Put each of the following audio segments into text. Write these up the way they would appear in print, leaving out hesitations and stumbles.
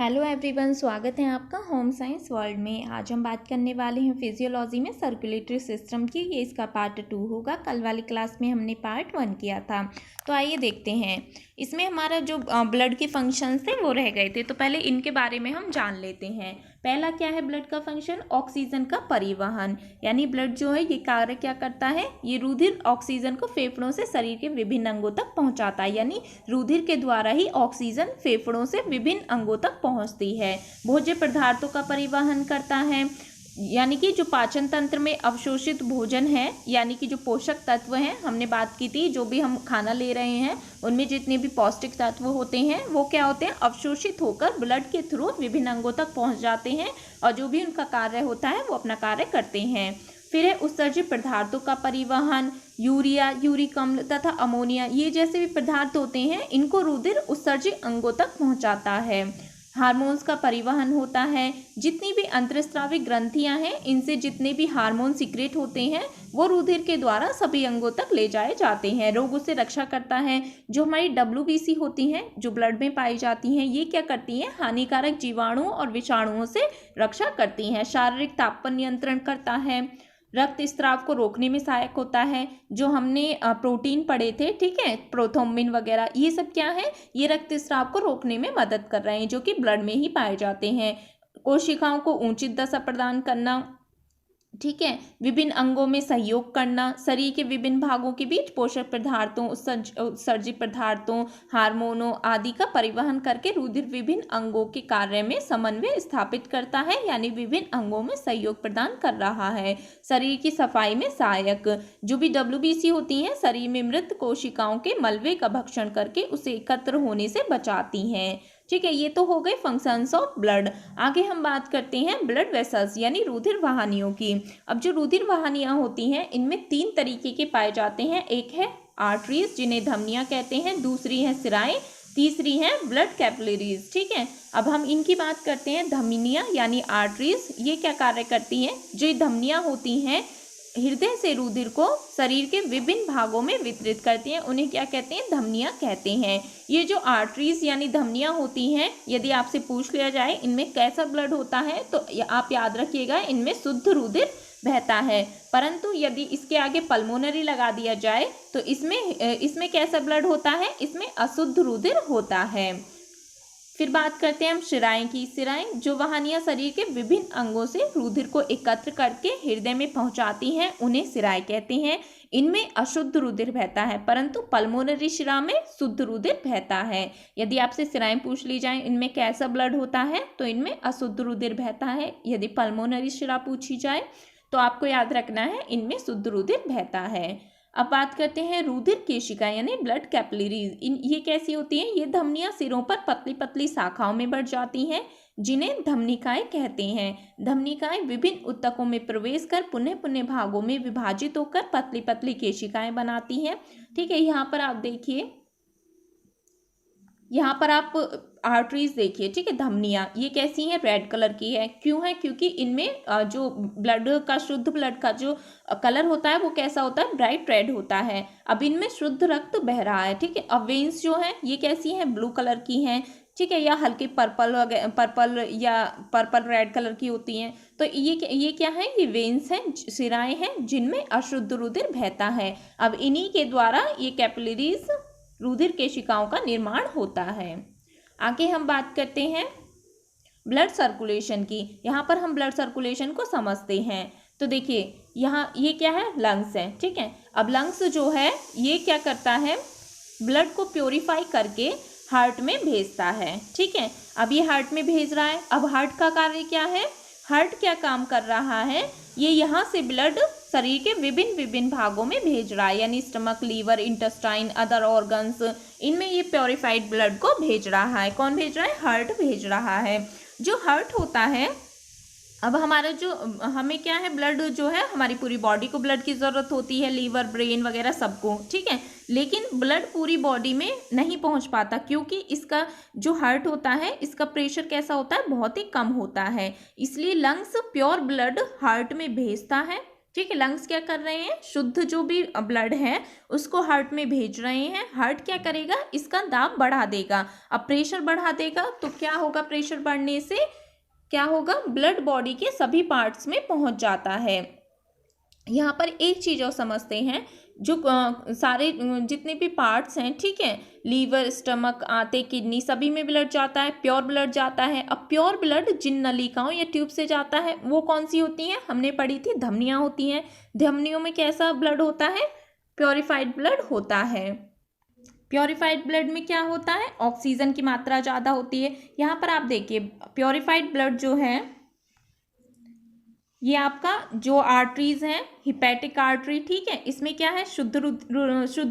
Hello everyone, स्वागत है आपका होम साइंस वर्ल्ड में। आज हम बात करने वाले हैं फिजियोलॉजी में सर्कुलेटरी सिस्टम की। ये इसका पार्ट 2 होगा। कल वाली क्लास में हमने पार्ट 1 किया था। तो आइए देखते हैं। इसमें हमारा जो ब्लड के फंक्शंस थे वो रह गए थे, तो पहले इनके बारे में हम जान लेते हैं। पहला क्या है ब्लड का फंक्शन? ऑक्सीजन का परिवहन। यानी ब्लड जो है ये कार्य क्या करता है? ये रुधिर ऑक्सीजन को फेफड़ों से शरीर के विभिन्न अंगों तक पहुंचाता है। यानी रुधिर के द्वारा ही ऑक्सीजन फेफड़ों से विभिन्न अंगों तक पहुंचती है। भोज्य पदार्थों का परिवहन करता है, यानी कि जो पाचन तंत्र में अवशोषित भोजन है, यानी कि जो पोषक तत्व हैं, हमने बात की थी, जो भी हम खाना ले रहे हैं उनमें जितने भी पौष्टिक तत्व होते हैं वो क्या होते हैं? अवशोषित होकर ब्लड के थ्रू विभिन्न अंगों तक पहुंच जाते हैं और जो भी उनका कार्य होता है वो अपना कार्य करते हैं। फिर है उत्सर्जित पदार्थों का परिवहन। यूरिया, यूरिक अम्ल तथा अमोनिया, ये जैसे भी पदार्थ होते हैं इनको रुधिर उत्सर्जित अंगों तक पहुंचाता है। हार्मोन्स का परिवहन होता है। जितनी भी अंतःस्रावी ग्रंथियां हैं इनसे जितने भी हार्मोन सीक्रेट होते हैं वो रुधिर के द्वारा सभी अंगों तक ले जाए जाते हैं। रोगों से रक्षा करता है। जो हमारी WBC होती हैं, जो ब्लड में पाई जाती हैं, ये क्या करती हैं? हानिकारक जीवाणुओं और विषाणुओं से रक्षा करती हैं। शारीरिक तापमान नियंत्रण करता है। रक्त स्राव को रोकने में सहायक होता है। जो हमने प्रोटीन पढ़े थे, ठीक है, प्रोथ्रोम्बिन वगैरह, ये सब क्या है? ये रक्त स्राव को रोकने में मदद कर रहे हैं, जो कि ब्लड में ही पाए जाते हैं। कोशिकाओं को उचित दशा प्रदान करना, ठीक है, विभिन्न अंगों में सहयोग करना, शरीर के विभिन्न भागों के बीच पोषक पदार्थों, उत्सर्जित पदार्थों, हार्मोनों आदि का परिवहन करके रुधिर विभिन्न अंगों के कार्य में समन्वय स्थापित करता है, यानी विभिन्न अंगों में सहयोग प्रदान कर रहा है। शरीर की सफाई में सहायक। जो भी WBC होती हैं शरीर में मृत कोशिकाओं के मलबे का भक्षण करके उसे एकत्र होने से बचाती हैं। ठीक है, ये तो हो गए फंक्शंस ऑफ ब्लड। आगे हम बात करते हैं ब्लड वेसल्स यानी रुधिर वाहिनियों की। अब जो रुधिर वाहिनियां होती हैं इनमें 3 तरीके के पाए जाते हैं। एक है आर्टरीज, जिन्हें धमनियां कहते हैं, दूसरी है सिराएं, तीसरी है ब्लड कैपिलरीज। ठीक है, अब हम इनकी बात करते हैं। धमनियां यानी आर्टरीज, ये क्या कार्य करती हैं? जो धमनियां होती हैं हृदय से रुधिर को शरीर के विभिन्न भागों में वितरित करती हैं, उन्हें क्या कहते हैं? धमनियां कहते हैं। ये जो आर्टरीज यानी धमनियां होती हैं, यदि आपसे पूछ लिया जाए इनमें कैसा ब्लड होता है तो आप याद रखिएगा इनमें शुद्ध रुधिर बहता है। परंतु यदि इसके आगे पल्मोनरी लगा दिया जाए तो इसमें कैसा ब्लड होता है? इसमें अशुद्ध रुधिर होता है। फिर बात करते हैं हम शिराएं की। शिराएं जो वाहिनियां शरीर के विभिन्न अंगों से रुधिर को एकत्र करके हृदय में पहुंचाती हैं उन्हें शिराएं कहते हैं। इनमें अशुद्ध रुधिर बहता है, परंतु पल्मोनरी शिरा में शुद्ध रुधिर बहता है। यदि आपसे शिराएं पूछ ली जाए इनमें कैसा ब्लड होता है तो इनमें अशुद्ध रुधिर बहता है। यदि पल्मोनरी शिरा पूछी जाए तो आपको याद रखना है इनमें शुद्ध रुधिर बहता है। अब बात करते हैं रुधिर केशिका यानी ब्लड कैपिलरीज। ये कैसी होती हैं? ये धमनियां सिरों पर पतली पतली शाखाओं में बढ़ जाती हैं, जिन्हें धमनिकाएं कहते हैं। धमनिकाएं विभिन्न ऊतकों में प्रवेश कर पुनः पुनः भागों में विभाजित होकर पतली पतली केशिकाएं बनाती हैं। ठीक है, यहाँ पर आप देखिए, यहाँ पर आप आर्टरीज देखिए, ठीक है, धमनियां ये कैसी हैं? रेड कलर की है। क्यों है? क्योंकि इनमें जो ब्लड का, शुद्ध ब्लड का जो कलर होता है वो कैसा होता है? ब्राइट रेड होता है। अब इनमें शुद्ध रक्त बह रहा है। ठीक है, अब वेन्स जो हैं ये कैसी हैं? ब्लू कलर की हैं, ठीक है, या हल्के पर्पल या पर्पल रेड कलर की होती हैं। तो ये क्या है? ये वेन्स हैं, शिराएं हैं, जिनमें अशुद्ध रुधिर बहता है। अब इन्हीं के द्वारा ये कैपिलरीज रुधिर केशिकाओं का निर्माण होता है। आगे हम बात करते हैं ब्लड सर्कुलेशन की। यहाँ पर हम ब्लड सर्कुलेशन को समझते हैं। तो देखिए यहाँ ये क्या है? लंग्स है। ठीक है, अब लंग्स जो है ये क्या करता है? ब्लड को प्योरीफाई करके हार्ट में भेजता है। ठीक है, अब ये हार्ट में भेज रहा है। अब हार्ट का कार्य क्या है? हार्ट क्या काम कर रहा है? ये यहाँ से ब्लड शरीर के विभिन्न भागों में भेज रहा है, यानी stomach, liver, intestine, other organs, इनमें ये प्योरीफाइड ब्लड को भेज रहा है। कौन भेज रहा है? हार्ट भेज रहा है। जो हार्ट होता है, अब हमारा जो हमें क्या है? ब्लड जो है हमारी पूरी बॉडी को ब्लड की ज़रूरत होती है, लीवर, ब्रेन वगैरह सबको, ठीक है, लेकिन ब्लड पूरी बॉडी में नहीं पहुंच पाता क्योंकि इसका जो हार्ट होता है इसका प्रेशर कैसा होता है? बहुत ही कम होता है। इसलिए लंग्स प्योर ब्लड हार्ट में भेजता है, ठीक है। लंग्स क्या कर रहे हैं, शुद्ध जो भी ब्लड है उसको हार्ट में भेज रहे हैं। हार्ट क्या करेगा, इसका दाब बढ़ा देगा। अब प्रेशर बढ़ा देगा तो क्या होगा, प्रेशर बढ़ने से क्या होगा, ब्लड बॉडी के सभी पार्ट्स में पहुंच जाता है। यहाँ पर एक चीज और समझते हैं, जो सारे जितने भी पार्ट्स हैं, ठीक है, लीवर, स्टमक, आंतें, किडनी, सभी में ब्लड जाता है, प्योर ब्लड जाता है। अब प्योर ब्लड जिन नलिकाओं या ट्यूब से जाता है वो कौन सी होती हैं, हमने पढ़ी थी, धमनियाँ होती हैं। धमनियों में कैसा ब्लड होता है, प्योरीफाइड ब्लड होता है। प्योरीफाइड ब्लड में क्या होता है, ऑक्सीजन की मात्रा ज़्यादा होती है। यहाँ पर आप देखिए प्योरीफाइड ब्लड जो है, ये आपका जो आर्टरीज हैं, हिपैटिक आर्टरी, ठीक है, इसमें क्या है, शुद्ध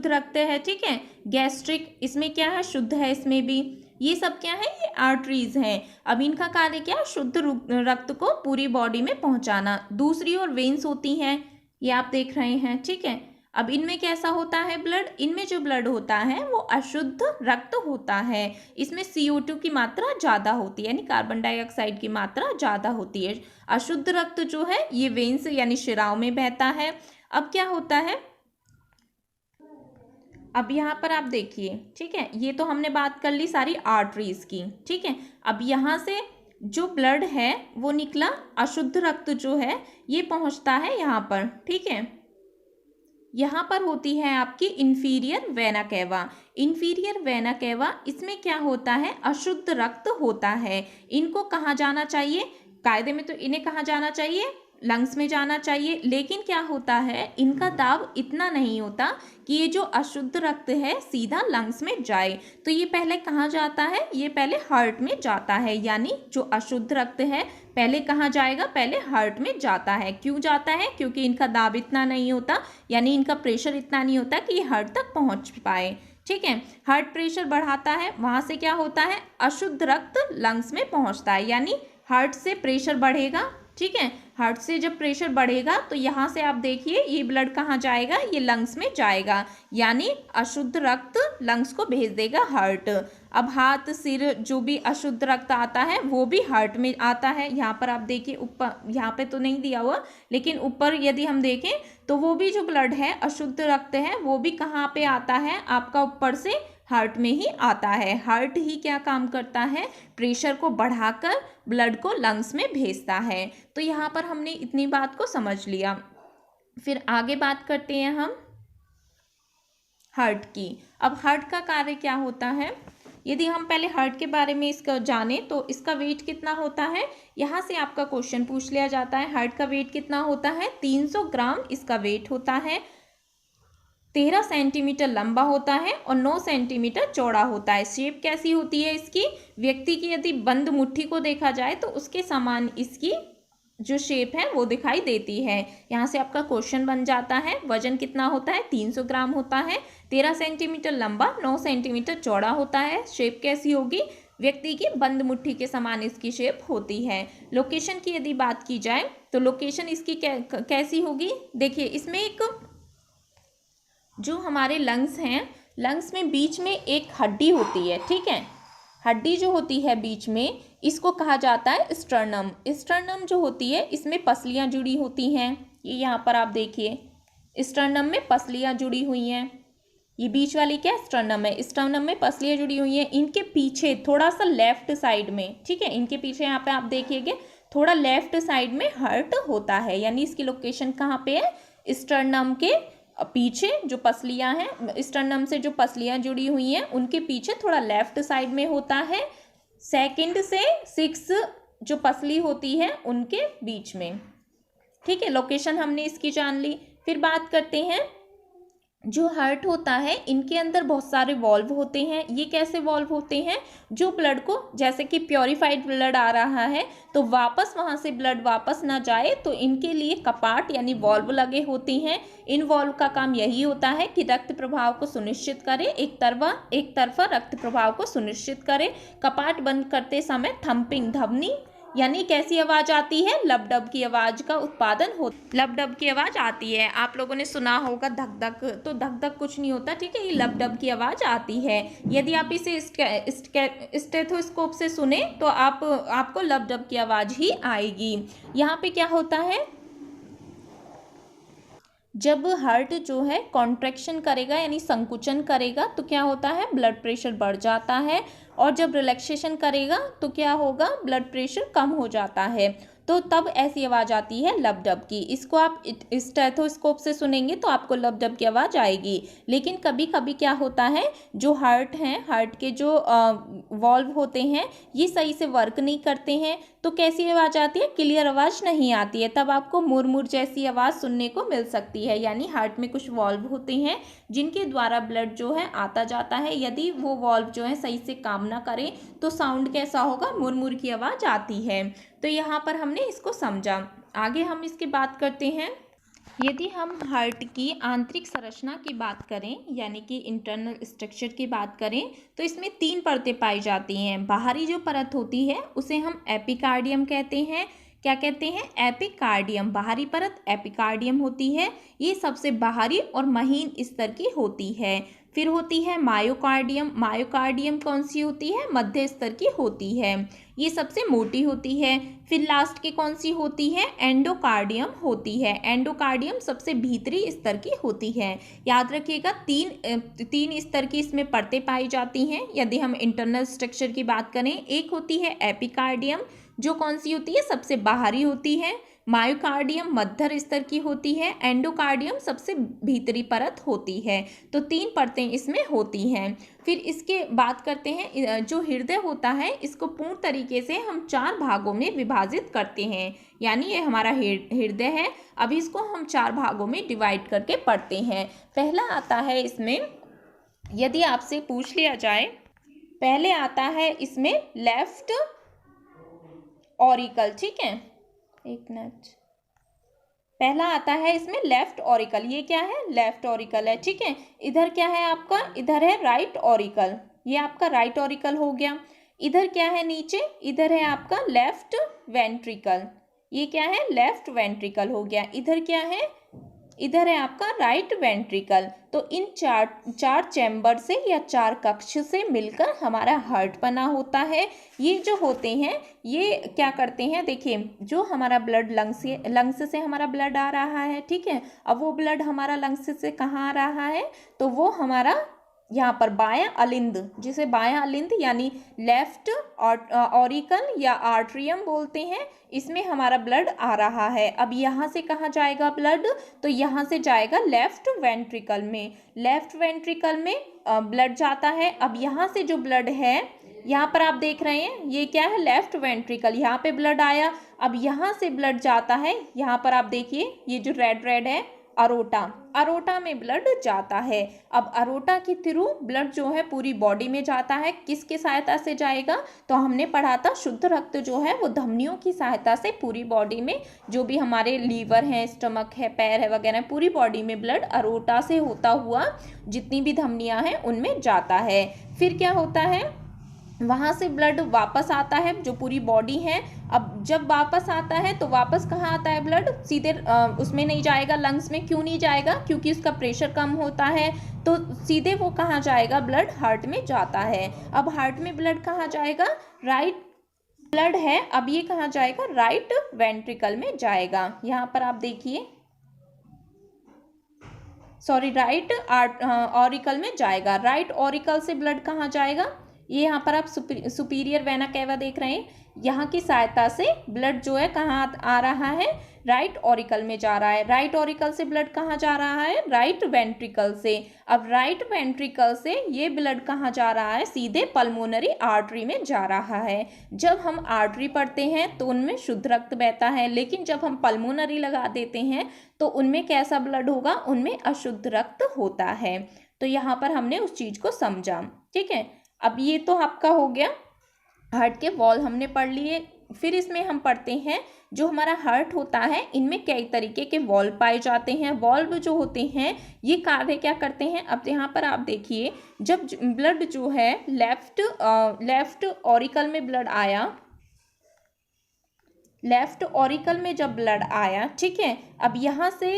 रक्त है, ठीक है। गैस्ट्रिक, इसमें क्या है, शुद्ध है, इसमें भी। ये सब क्या है, ये आर्टरीज हैं। अब इनका कार्य क्या है, शुद्ध रक्त को पूरी बॉडी में पहुंचाना। दूसरी ओर वेन्स होती हैं, ये आप देख रहे हैं, ठीक है। अब इनमें कैसा होता है ब्लड, इनमें जो ब्लड होता है वो अशुद्ध रक्त होता है। इसमें CO2 की मात्रा ज़्यादा होती है, यानी कार्बन डाइऑक्साइड की मात्रा ज़्यादा होती है। अशुद्ध रक्त जो है ये वेन्स यानी शिराओं में बहता है। अब क्या होता है, अब यहाँ पर आप देखिए, ठीक है, ये तो हमने बात कर ली सारी आर्टरीज की, ठीक है। अब यहाँ से जो ब्लड है वो निकला, अशुद्ध रक्त जो है ये पहुँचता है यहाँ पर, ठीक है। यहाँ पर होती है आपकी inferior vena cava. Inferior vena cava, इसमें क्या होता है, अशुद्ध रक्त होता है। इनको कहाँ जाना चाहिए, कायदे में तो इन्हें कहाँ जाना चाहिए, लंग्स में जाना चाहिए। लेकिन क्या होता है, इनका दाब इतना नहीं होता कि ये जो अशुद्ध रक्त है सीधा लंग्स में जाए। तो ये पहले कहाँ जाता है, ये पहले हार्ट में जाता है। यानी जो अशुद्ध रक्त है पहले कहाँ जाएगा, पहले हार्ट में जाता है। क्यों जाता है, क्योंकि इनका दाब इतना नहीं होता, यानी इनका प्रेशर इतना नहीं होता कि ये हार्ट तक पहुँच पाए, ठीक है। हार्ट प्रेशर बढ़ाता है, वहाँ से क्या होता है, अशुद्ध रक्त लंग्स में पहुँचता है। यानी हार्ट से प्रेशर बढ़ेगा, ठीक है। हार्ट से जब प्रेशर बढ़ेगा तो यहाँ से आप देखिए ये ब्लड कहाँ जाएगा, ये लंग्स में जाएगा। यानी अशुद्ध रक्त लंग्स को भेज देगा हार्ट। अब हाथ, सिर, जो भी अशुद्ध रक्त आता है वो भी हार्ट में आता है। यहाँ पर आप देखिए ऊपर, यहाँ पे तो नहीं दिया हुआ, लेकिन ऊपर यदि हम देखें तो वो भी जो ब्लड है, अशुद्ध रक्त है, वो भी कहाँ पे आता है, आपका ऊपर से हार्ट में ही आता है। हार्ट ही क्या काम करता है, प्रेशर को बढ़ाकर ब्लड को लंग्स में भेजता है। तो यहाँ पर हमने इतनी बात को समझ लिया। फिर आगे बात करते हैं हम हार्ट की। अब हार्ट का कार्य क्या होता है, यदि हम पहले हार्ट के बारे में इसका जाने तो इसका वेट कितना होता है, यहाँ से आपका क्वेश्चन पूछ लिया जाता है। हार्ट का वेट कितना होता है, 300 ग्राम इसका वेट होता है। 13 सेंटीमीटर लंबा होता है और 9 सेंटीमीटर चौड़ा होता है। शेप कैसी होती है इसकी, व्यक्ति की यदि बंद मुट्ठी को देखा जाए तो उसके समान इसकी जो शेप है वो दिखाई देती है। यहाँ से आपका क्वेश्चन बन जाता है। वजन कितना होता है, 300 ग्राम होता है। 13 सेंटीमीटर लंबा, 9 सेंटीमीटर चौड़ा होता है। शेप कैसी होगी, व्यक्ति की बंद मुट्ठी के समान इसकी शेप होती है। लोकेशन की यदि बात की जाए तो लोकेशन इसकी कैसी होगी, देखिए इसमें एक जो हमारे लंग्स हैं, लंग्स में बीच में एक हड्डी होती है, ठीक है। हड्डी जो होती है बीच में, इसको कहा जाता है स्टर्नम। स्टर्नम जो होती है इसमें पसलियां जुड़ी होती हैं। ये यहाँ पर आप देखिए स्टर्नम में पसलियां जुड़ी हुई हैं। ये बीच वाली क्या स्टर्नम है, स्टर्नम में पसलियां जुड़ी हुई हैं। इनके पीछे थोड़ा सा लेफ्ट साइड में, ठीक है, इनके पीछे यहाँ पे आप देखिएगा थोड़ा लेफ्ट साइड में हार्ट होता है। यानी इसकी लोकेशन कहाँ पे है, स्टर्नम के पीछे जो पसलियां हैं, स्टर्नम से जो पसलियां जुड़ी हुई हैं उनके पीछे थोड़ा लेफ्ट साइड में होता है। 2 से 6 जो पसली होती है उनके बीच में, ठीक है। लोकेशन हमने इसकी जान ली। फिर बात करते हैं जो हार्ट होता है, इनके अंदर बहुत सारे वॉल्व होते हैं। ये कैसे वॉल्व होते हैं, जो ब्लड को, जैसे कि प्योरीफाइड ब्लड आ रहा है तो वापस वहाँ से ब्लड वापस ना जाए तो इनके लिए कपाट यानी वॉल्व लगे होते हैं। इन वॉल्व का काम यही होता है कि रक्त प्रवाह को सुनिश्चित करे, एक तरफा रक्त प्रवाह को सुनिश्चित करे। कपाट बंद करते समय थंपिंग, ध्वनि यानी कैसी आवाज़ आती है, लब डब की आवाज़ का उत्पादन हो, लब डब की आवाज़ आती है। आप लोगों ने सुना होगा धक धक, तो धक धक कुछ नहीं होता, ठीक है, ये लब डब की आवाज़ आती है। यदि आप इसे स्टेथोस्कोप से सुने तो आपको लब डब की आवाज़ ही आएगी। यहाँ पे क्या होता है, जब हार्ट जो है कॉन्ट्रैक्शन करेगा यानी संकुचन करेगा तो क्या होता है, ब्लड प्रेशर बढ़ जाता है, और जब रिलैक्सेशन करेगा तो क्या होगा, ब्लड प्रेशर कम हो जाता है। तो तब ऐसी आवाज़ आती है लब डब की। इसको आप स्टेथोस्कोप से सुनेंगे तो आपको लब डब की आवाज़ आएगी। लेकिन कभी कभी क्या होता है, जो हार्ट हैं, हार्ट के जो वॉल्व होते हैं ये सही से वर्क नहीं करते हैं, तो कैसी आवाज़ आती है, क्लियर आवाज़ नहीं आती है। तब आपको मुरमुर जैसी आवाज़ सुनने को मिल सकती है। यानी हार्ट में कुछ वॉल्व होते हैं जिनके द्वारा ब्लड जो है आता जाता है। यदि वो वॉल्व जो है सही से काम ना करें तो साउंड कैसा होगा, मुरमुर की आवाज़ आती है। तो यहाँ पर हमने इसको समझा। आगे हम इसकी बात करते हैं। यदि हम हार्ट की आंतरिक संरचना की बात करें यानी कि इंटरनल स्ट्रक्चर की बात करें तो इसमें 3 परतें पाई जाती हैं। बाहरी जो परत होती है उसे हम एपिकार्डियम कहते हैं। क्या कहते हैं, एपिकार्डियम। बाहरी परत एपिकार्डियम होती है, ये सबसे बाहरी और महीन स्तर की होती है। फिर होती है मायोकार्डियम। मायोकार्डियम कौन सी होती है, मध्य स्तर की होती है, ये सबसे मोटी होती है। फिर लास्ट की कौन सी होती है, एंडोकार्डियम होती है। एंडोकार्डियम सबसे भीतरी स्तर की होती है। याद रखिएगा, तीन स्तर की इसमें परतें पाई जाती हैं। यदि हम इंटरनल स्ट्रक्चर की बात करें, एक होती है एपिकार्डियम जो कौन सी होती है, सबसे बाहरी होती है। मायोकार्डियम मध्य स्तर की होती है। एंडोकार्डियम सबसे भीतरी परत होती है। तो 3 परतें इसमें होती हैं। फिर इसके बात करते हैं, जो हृदय होता है इसको पूर्ण तरीके से हम 4 भागों में विभाजित करते हैं। यानी ये हमारा हृदय है। अभी इसको हम 4 भागों में डिवाइड करके पढ़ते हैं। पहला आता है इसमें, यदि आपसे पूछ लिया जाए, पहले आता है इसमें लेफ्ट ऑरिकल। ठीक है, एक मिनट। पहला आता है इसमें लेफ्ट ऑरिकल। ये क्या है, लेफ्ट ऑरिकल है। ठीक है, इधर क्या है आपका, इधर है राइट ऑरिकल। ये आपका राइट ऑरिकल हो गया। इधर क्या है नीचे, इधर है आपका लेफ्ट वेंट्रिकल। ये क्या है, लेफ्ट वेंट्रिकल हो गया। इधर क्या है, इधर है आपका राइट वेंट्रिकल। तो इन चार चैम्बर से या 4 कक्ष से मिलकर हमारा हार्ट बना होता है। ये जो होते हैं ये क्या करते हैं, देखिए, जो हमारा ब्लड लंग्स से हमारा ब्लड आ रहा है। ठीक है, अब वो ब्लड हमारा लंग्स से कहाँ आ रहा है, तो वो हमारा यहाँ पर बायां अलिंद, जिसे बायां अलिंद यानी लेफ्ट ऑरिकल या आर्ट्रियम बोलते हैं, इसमें हमारा ब्लड आ रहा है। अब यहाँ से कहाँ जाएगा ब्लड, तो यहाँ से जाएगा लेफ्ट वेंट्रिकल में। लेफ्ट वेंट्रिकल में ब्लड जाता है। अब यहाँ से जो ब्लड है, यहाँ पर आप देख रहे हैं, ये क्या है, लेफ्ट वेंट्रिकल। यहाँ पे ब्लड आया। अब यहाँ से ब्लड जाता है, यहाँ पर आप देखिए, ये जो रेड रेड है, अरोटा। अरोटा में ब्लड जाता है। अब अरोटा के थ्रू ब्लड जो है पूरी बॉडी में जाता है। किसकी सहायता से जाएगा, तो हमने पढ़ा था शुद्ध रक्त जो है वो धमनियों की सहायता से पूरी बॉडी में, जो भी हमारे लीवर है, स्टमक है, पैर है वगैरह, पूरी बॉडी में ब्लड अरोटा से होता हुआ जितनी भी धमनियां हैं उनमें जाता है। फिर क्या होता है, वहाँ से ब्लड वापस आता है, जो पूरी बॉडी है। अब जब वापस आता है तो वापस कहाँ आता है ब्लड, सीधे उसमें नहीं जाएगा, लंग्स में। क्यों नहीं जाएगा, क्योंकि उसका प्रेशर कम होता है। तो सीधे वो कहाँ जाएगा, ब्लड हार्ट में जाता है। अब हार्ट में ब्लड कहाँ जाएगा, राइट ब्लड है, अब ये कहाँ जाएगा, राइट वेंट्रिकल में जाएगा। यहाँ पर आप देखिए, सॉरी, राइट ऑरिकल में जाएगा। राइट ऑरिकल से ब्लड कहाँ जाएगा, ये यहाँ पर आप सुपीरियर वेना कैवा देख रहे हैं। यहाँ की सहायता से ब्लड जो है कहाँ आ रहा है, राइट ऑरिकल में जा रहा है। राइट ऑरिकल से ब्लड कहाँ जा रहा है, राइट वेंट्रिकल से। अब राइट वेंट्रिकल से ये ब्लड कहाँ जा रहा है, सीधे पल्मोनरी आर्टरी में जा रहा है। जब हम आर्टरी पढ़ते हैं तो उनमें शुद्ध रक्त बहता है, लेकिन जब हम पल्मोनरी लगा देते हैं तो उनमें कैसा ब्लड होगा, उनमें अशुद्ध रक्त होता है। तो यहाँ पर हमने उस चीज को समझा। ठीक है, अब ये तो आपका हो गया, हार्ट के वॉल हमने पढ़ लिए। फिर इसमें हम पढ़ते हैं, जो हमारा हार्ट होता है इनमें कई तरीके के वॉल्व पाए जाते हैं। वॉल्व जो होते हैं ये कार्य क्या करते हैं, अब यहाँ पर आप देखिए, जब ब्लड जो है लेफ्ट ऑरिकल में ब्लड आया, लेफ्ट ऑरिकल में जब ब्लड आया, ठीक है, अब यहाँ से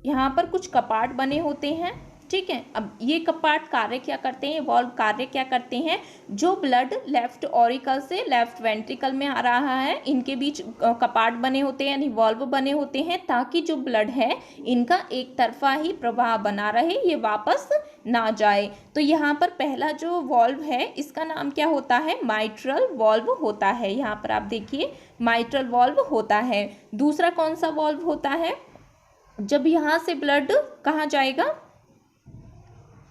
यहाँ पर कुछ कपाट बने होते हैं। ठीक है। अब ये कपाट कार्य क्या करते हैं, वॉल्व कार्य क्या करते हैं, जो ब्लड लेफ्ट ऑरिकल से लेफ्ट वेंट्रिकल में आ रहा है इनके बीच कपाट बने होते हैं यानी वॉल्व बने होते हैं, ताकि जो ब्लड है इनका एक तरफा ही प्रवाह बना रहे, ये वापस ना जाए। तो यहाँ पर पहला जो वॉल्व है इसका नाम क्या होता है, माइट्रल वॉल्व होता है। यहाँ पर आप देखिए माइट्रल वॉल्व होता है। दूसरा कौन सा वॉल्व होता है, जब यहाँ से ब्लड कहाँ जाएगा,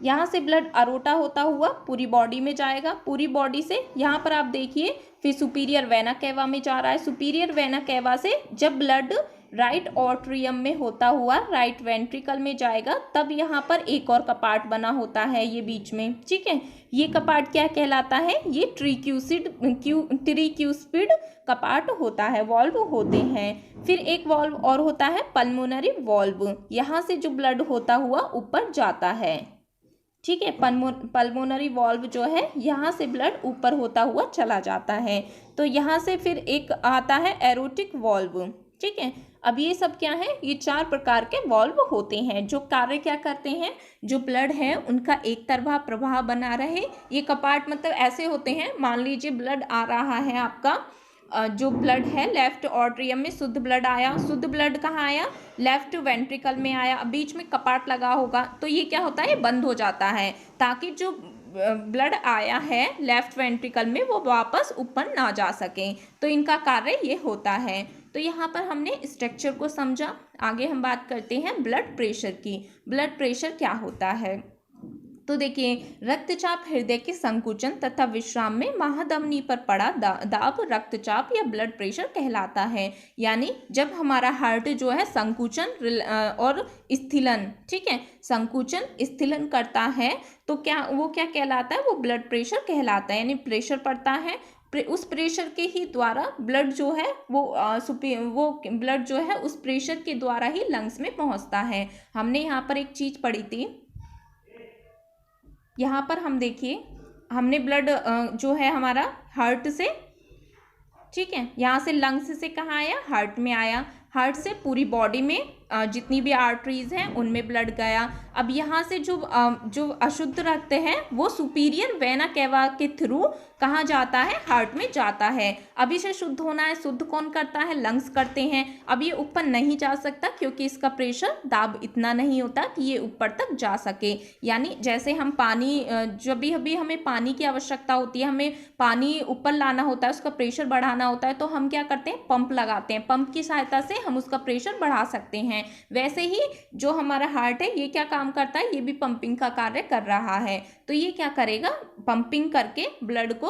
यहाँ से ब्लड अरोटा होता हुआ पूरी बॉडी में जाएगा, पूरी बॉडी से यहाँ पर आप देखिए फिर सुपीरियर वेना कैवा में जा रहा है। सुपीरियर वेना कैवा से जब ब्लड राइट ऑर्ट्रियम में होता हुआ राइट वेंट्रिकल में जाएगा, तब यहाँ पर एक और कपाट बना होता है ये बीच में, ठीक है। ये कपाट क्या कहलाता है, ये ट्रीक्यूस्पिड कपाट होता है, वॉल्व होते हैं। फिर एक वॉल्व और होता है पल्मोनरी वॉल्व, यहाँ से जो ब्लड होता हुआ ऊपर जाता है, ठीक है। पल्मोनरी वॉल्व जो है यहाँ से ब्लड ऊपर होता हुआ चला जाता है। तो यहाँ से फिर एक आता है एरोटिक वॉल्व, ठीक है। अब ये सब क्या है, ये 4 प्रकार के वॉल्व होते हैं जो कार्य क्या करते हैं, जो ब्लड है उनका एक तरफा प्रवाह बना रहे। ये कपाट मतलब ऐसे होते हैं, मान लीजिए ब्लड आ रहा है आपका, जो ब्लड है लेफ्ट ऑर्ट्रियम में शुद्ध ब्लड आया, शुद्ध ब्लड कहाँ आया, लेफ्ट वेंट्रिकल में आया, बीच में कपाट लगा होगा तो ये क्या होता है, ये बंद हो जाता है, ताकि जो ब्लड आया है लेफ्ट वेंट्रिकल में वो वापस ऊपर ना जा सके। तो इनका कार्य ये होता है। तो यहाँ पर हमने स्ट्रक्चर को समझा। आगे हम बात करते हैं ब्लड प्रेशर की। ब्लड प्रेशर क्या होता है, तो देखिए रक्तचाप हृदय के संकुचन तथा विश्राम में महाधमनी पर पड़ा दाब रक्तचाप या ब्लड प्रेशर कहलाता है। यानी जब हमारा हार्ट जो है संकुचन और स्थिलन, ठीक है, संकुचन स्थिलन करता है तो वो क्या कहलाता है, वो ब्लड प्रेशर कहलाता है। यानी प्रेशर पड़ता है, उस प्रेशर के ही द्वारा ब्लड जो है वो ब्लड जो है उस प्रेशर के द्वारा ही लंग्स में पहुंचता है। हमने यहाँ पर एक चीज पढ़ी थी, यहाँ पर हम देखिए हमने ब्लड जो है हमारा हार्ट से, ठीक है, यहाँ से लंग्स से कहाँ आया, हार्ट में आया, हार्ट से पूरी बॉडी में जितनी भी आर्टरीज हैं उनमें ब्लड गया। अब यहाँ से जो अशुद्ध रक्त है वो सुपीरियर वेना कैवा के थ्रू कहाँ जाता है, हार्ट में जाता है। अब इसे शुद्ध होना है, शुद्ध कौन करता है, लंग्स करते हैं। अब ये ऊपर नहीं जा सकता क्योंकि इसका प्रेशर दाब इतना नहीं होता कि ये ऊपर तक जा सके। यानी जैसे हम पानी, जब भी हमें पानी की आवश्यकता होती है, हमें पानी ऊपर लाना होता है, उसका प्रेशर बढ़ाना होता है, तो हम क्या करते हैं, पंप लगाते हैं, पंप की सहायता से हम उसका प्रेशर बढ़ा सकते हैं। वैसे ही जो हमारा हार्ट है ये क्या काम करता है, ये भी पंपिंग का कार्य कर रहा है। तो ये क्या करेगा, पंपिंग करके ब्लड को,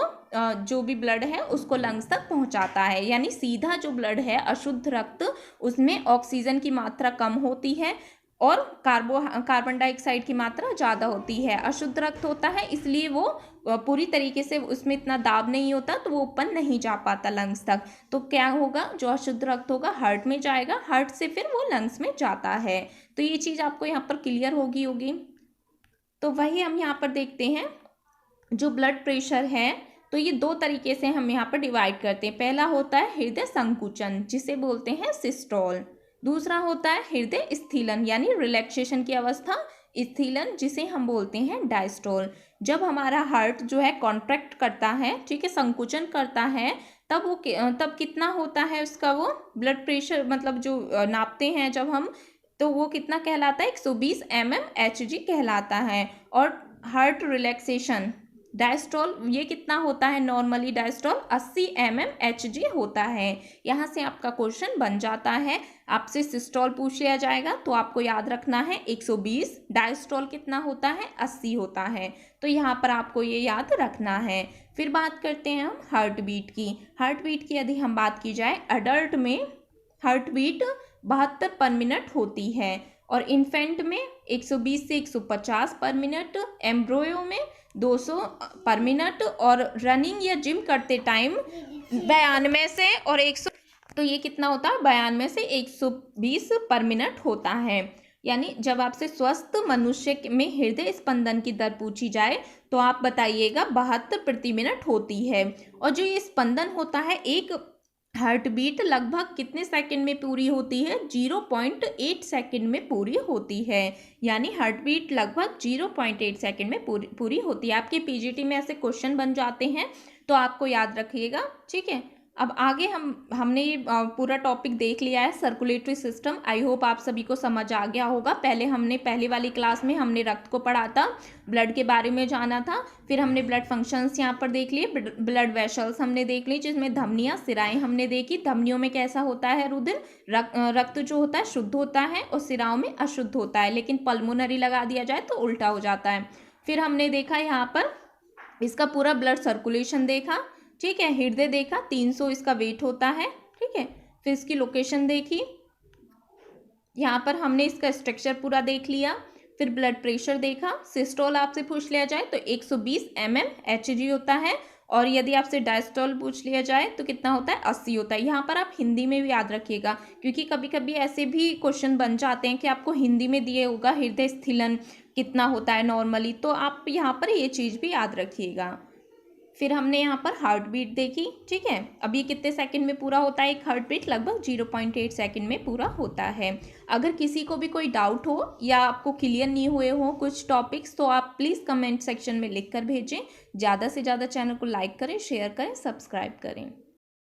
जो भी ब्लड है उसको लंग्स तक पहुंचाता है। यानी सीधा जो ब्लड है अशुद्ध रक्त, उसमें ऑक्सीजन की मात्रा कम होती है और कार्बन डाइऑक्साइड की मात्रा ज़्यादा होती है। अशुद्ध रक्त होता है इसलिए वो पूरी तरीके से उसमें इतना दाब नहीं होता, तो वो ऊपर नहीं जा पाता लंग्स तक। तो क्या होगा, जो अशुद्ध रक्त होगा हार्ट में जाएगा, हार्ट से फिर वो लंग्स में जाता है। तो ये चीज़ आपको यहाँ पर क्लियर होगी। तो वही हम यहाँ पर देखते हैं, जो ब्लड प्रेशर है तो ये 2 तरीके से हम यहाँ पर डिवाइड करते हैं। पहला होता है हृदय संकुचन, जिसे बोलते हैं सिस्टोल। दूसरा होता है हृदय स्थिलन यानी रिलैक्सेशन की अवस्था, स्थिलन, जिसे हम बोलते हैं डायस्टोल। जब हमारा हार्ट जो है कॉन्ट्रैक्ट करता है, ठीक है, संकुचन करता है, तब कितना होता है उसका वो ब्लड प्रेशर, मतलब जो नापते हैं जब हम, तो वो कितना कहलाता है, 120 mmHg कहलाता है। और हार्ट रिलैक्सेशन डायस्टोल ये कितना होता है, नॉर्मली डायस्टोल 80 mmHg होता है। यहाँ से आपका क्वेश्चन बन जाता है, आपसे सिस्टोल पूछ लिया जाएगा तो आपको याद रखना है 120, डायस्टोल कितना होता है, 80 होता है। तो यहाँ पर आपको ये याद रखना है। फिर बात करते हैं हम हार्ट बीट की। हार्ट बीट की यदि हम बात की जाए, अडल्ट में हार्ट बीट 72 पर मिनट होती है और इन्फेंट में 120 से 150 पर मिनट, एम्ब्रोयो में 200 पर मिनट और रनिंग या जिम करते टाइम 92 से और 100, तो ये कितना होता है, 92 से 120 पर मिनट होता है। यानी जब आपसे स्वस्थ मनुष्य में हृदय स्पंदन की दर पूछी जाए तो आप बताइएगा 72 प्रति मिनट होती है। और जो ये स्पंदन होता है, एक हार्ट बीट लगभग कितने सेकंड में पूरी होती है? 0.8 सेकंड में पूरी होती है। यानी हार्ट बीट लगभग 0.8 सेकंड में पूरी होती है। आपके पीजीटी में ऐसे क्वेश्चन बन जाते हैं, तो आपको याद रखिएगा, ठीक है। अब आगे हमने पूरा टॉपिक देख लिया है, सर्कुलेटरी सिस्टम। आई होप आप सभी को समझ आ गया होगा। पहले वाली क्लास में हमने रक्त को पढ़ा था, ब्लड के बारे में जाना था, फिर हमने ब्लड फंक्शंस यहाँ पर देख लिए, ब्लड वेसल्स हमने देख ली, जिसमें धमनियाँ, सिराएं हमने देखी। धमनियों में कैसा होता है रुधिर, रक्त जो होता है शुद्ध होता है और सिराओं में अशुद्ध होता है, लेकिन पल्मोनरी लगा दिया जाए तो उल्टा हो जाता है। फिर हमने देखा यहाँ पर इसका पूरा ब्लड सर्कुलेशन देखा, ठीक है। हृदय देखा, 300 इसका वेट होता है, ठीक है। फिर इसकी लोकेशन देखी, यहाँ पर हमने इसका स्ट्रक्चर पूरा देख लिया। फिर ब्लड प्रेशर देखा, सिस्टोल आपसे पूछ लिया जाए तो 120 mm Hg होता है, और यदि आपसे डायस्टोल पूछ लिया जाए तो कितना होता है? 80 होता है। यहाँ पर आप हिंदी में भी याद रखिएगा, क्योंकि कभी कभी ऐसे भी क्वेश्चन बन जाते हैं कि आपको हिंदी में दिए होगा हृदय स्थिलन कितना होता है नॉर्मली, तो आप यहाँ पर ये चीज़ भी याद रखिएगा। फिर हमने यहाँ पर हार्ट बीट देखी, ठीक है। अब ये कितने सेकंड में पूरा होता है? एक हार्ट बीट लगभग 0.8 सेकंड में पूरा होता है। अगर किसी को भी कोई डाउट हो या आपको क्लियर नहीं हुए हो कुछ टॉपिक्स, तो आप प्लीज़ कमेंट सेक्शन में लिख कर भेजें। ज़्यादा से ज़्यादा चैनल को लाइक करें, शेयर करें, सब्सक्राइब करें।